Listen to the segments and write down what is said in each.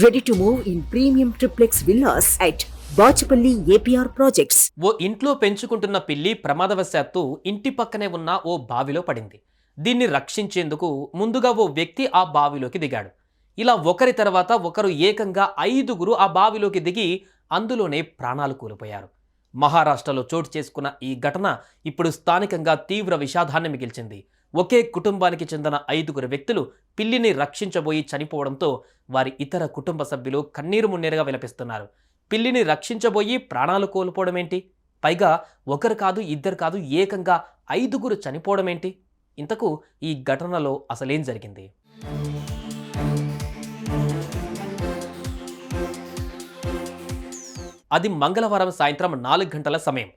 Ready to move in premium triplex villas at Bachupally APR projects. ఓ ఇంట్లో పెంచుకుంటున్న పిల్లి ప్రమాదవశాత్తు ఇంటి పక్కనే ఉన్న ఓ బావిలో పడింది. దీన్ని రక్షించేందుకు ముందుగా ఓ వ్యక్తి ఆ బావిలోకి దిగాడు. ఇలా ఒకరి తర్వాత ఒకరు ఏకంగా 5గురు ఆ బావిలోకి దిగి అందులోనే ప్రాణాలు కోల్పోయారు. మహారాష్ట్రలో చోటు చేసుకున్న ఈ ఘటన ఇప్పుడు స్థానికంగా తీవ్ర విషాదాన్ని మిగిల్చింది. ఒకే కుటుంబానికి చెందిన 5గురు వ్యక్తులు పిల్లిని రక్షించబోయి చనిపోవడంతో వారి ఇతర కుటుంబ సభ్యులు కన్నీరు మున్నీరుగా విలపిస్తున్నారు. పిల్లిని రక్షించబోయి ప్రాణాలు కోల్పోవడం ఏంటి? పైగా ఒకరు కాదు, ఇద్దరు కాదు, ఏకంగా 5గురు చనిపోవడం ఏంటి? ఇంతకు ఈ ఘటనలో అసలేం జరిగింది? అది మంగళవారం సాయంత్రం 4 గంటల సమయం.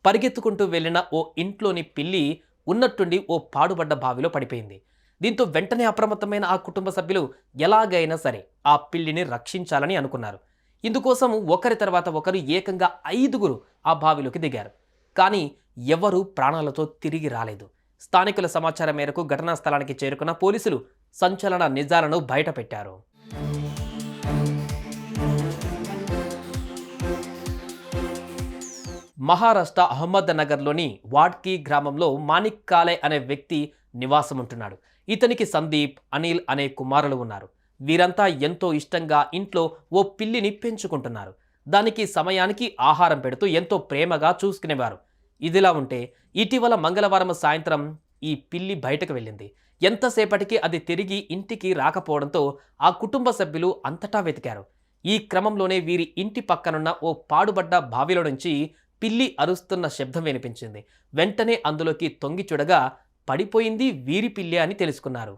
పరిగెత్తుకుంటూ వెళ్లిన ఓ ఇంట్లోని పిల్లి ఉన్నట్టుండి ఓ పాడుబడ్డ బావిలో పడిపోయింది. దీంతో వెంటనే అప్రమత్తమైన ఆ కుటుంబ సభ్యులు ఎలాగైనా సరే ఆ పిల్లిని రక్షించాలని అనుకున్నారు. ఇందుకోసం ఒకరి తర్వాత ఒకరు ఏకంగా 5గురు ఆ బావిలోకి దిగారు. కానీ ఎవరూ ప్రాణాలతో తిరిగి రాలేదు. స్థానికుల సమాచారం మేరకు ఘటనా స్థలానికి చేరుకున్న పోలీసులు సంచలన నిజాలను బయటపెట్టారు. మహారాష్ట్ర అహ్మద్నగర్లోని వాడ్కీ గ్రామంలో మాణిక్ కాలే అనే వ్యక్తి నివాసం ఉంటున్నాడు. ఇతనికి సందీప్, అనిల్ అనే కుమారులు ఉన్నారు. వీరంతా ఎంతో ఇష్టంగా ఇంట్లో ఓ పిల్లిని పెంచుకుంటున్నారు. దానికి సమయానికి ఆహారం పెడుతూ ఎంతో ప్రేమగా చూసుకునేవారు. ఇదిలా ఉంటే ఇటీవల మంగళవారం సాయంత్రం ఈ పిల్లి బయటకు వెళ్ళింది. ఎంతసేపటికి అది తిరిగి ఇంటికి రాకపోవడంతో ఆ కుటుంబ సభ్యులు అంతటా వెతికారు. ఈ క్రమంలోనే వీరి ఇంటి పక్కనున్న ఓ పాడుబడ్డ బావిలో నుంచి పిల్లి అరుస్తున్న శబ్దం వినిపించింది. వెంటనే అందులోకి తొంగి చూడగా పడిపోయింది వీరి పిల్లి అని తెలుసుకున్నారు.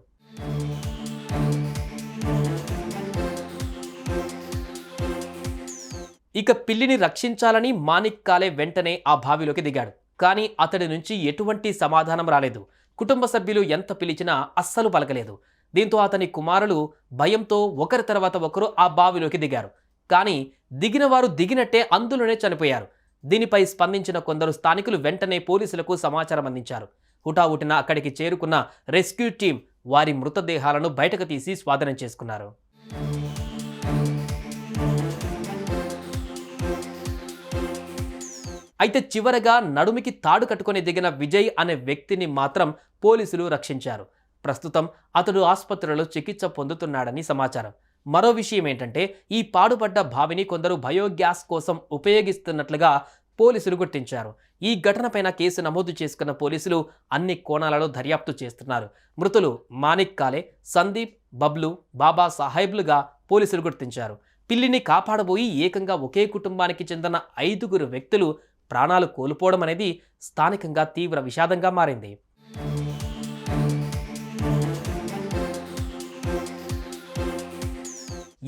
ఇక పిల్లిని రక్షించాలని మాణిక్ కాలే వెంటనే ఆ బావిలోకి దిగాడు. కానీ అతడి నుంచి ఎటువంటి సమాధానం రాలేదు. కుటుంబ సభ్యులు ఎంత పిలిచినా అస్సలు పలకలేదు. దీంతో అతని కుమారులు భయంతో ఒకరి తర్వాత ఒకరు ఆ బావిలోకి దిగారు. కానీ దిగిన వారు దిగినట్టే అందులోనే చనిపోయారు. దీనిపై స్పందించిన కొందరు స్థానికులు వెంటనే పోలీసులకు సమాచారం అందించారు. హుటాహుటిన అక్కడికి చేరుకున్న రెస్క్యూ టీం వారి మృతదేహాలను బయటకు తీసి స్వాధీనం చేసుకున్నారు. అయితే చివరగా నడుమికి తాడు కట్టుకొని దిగిన విజయ్ అనే వ్యక్తిని మాత్రం పోలీసులు రక్షించారు. ప్రస్తుతం అతడు ఆసుపత్రిలో చికిత్స పొందుతున్నాడని సమాచారం. మరో విషయం ఏంటంటే ఈ పాడుపడ్డ బావిని కొందరు బయోగ్యాస్ కోసం ఉపయోగిస్తున్నట్లుగా పోలీసులు గుర్తించారు. ఈ ఘటనపైన కేసు నమోదు చేసుకున్న పోలీసులు అన్ని కోణాలలో దర్యాప్తు చేస్తున్నారు. మృతులు మాణిక్ కాలే, సందీప్, బబ్లు, బాబా సాహెబ్లుగా పోలీసులు గుర్తించారు. పిల్లిని కాపాడబోయి ఏకంగా ఒకే కుటుంబానికి చెందిన 5గురు వ్యక్తులు ప్రాణాలు కోల్పోవడం అనేది స్థానికంగా తీవ్ర విషాదంగా మారింది.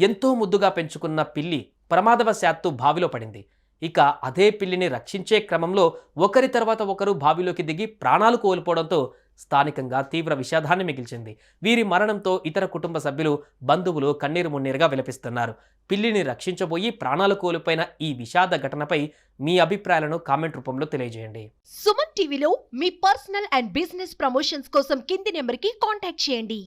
ఎంతో ముద్దుగా పెంచుకున్న పిల్లి ప్రమాదవశాత్తు బావిలో పడింది. ఇక అదే పిల్లిని రక్షించే క్రమంలో ఒకరి తర్వాత ఒకరు బావిలోకి దిగి ప్రాణాలు కోల్పోవడంతో స్థానికంగా తీవ్ర విషాదాన్ని మిగిల్చింది. వీరి మరణంతో ఇతర కుటుంబ సభ్యులు, బంధువులు కన్నీరు మున్నీరుగా విలపిస్తున్నారు. పిల్లిని రక్షించబోయి ప్రాణాలు కోల్పోయిన ఈ విషాద ఘటనపై మీ అభిప్రాయాలను కామెంట్ రూపంలో తెలియజేయండి. సుమన్ టీవీలో మీ పర్సనల్ అండ్ బిజినెస్ ప్రమోషన్స్ కోసం కింది నెంబర్కి కాంటాక్ట్ చేయండి.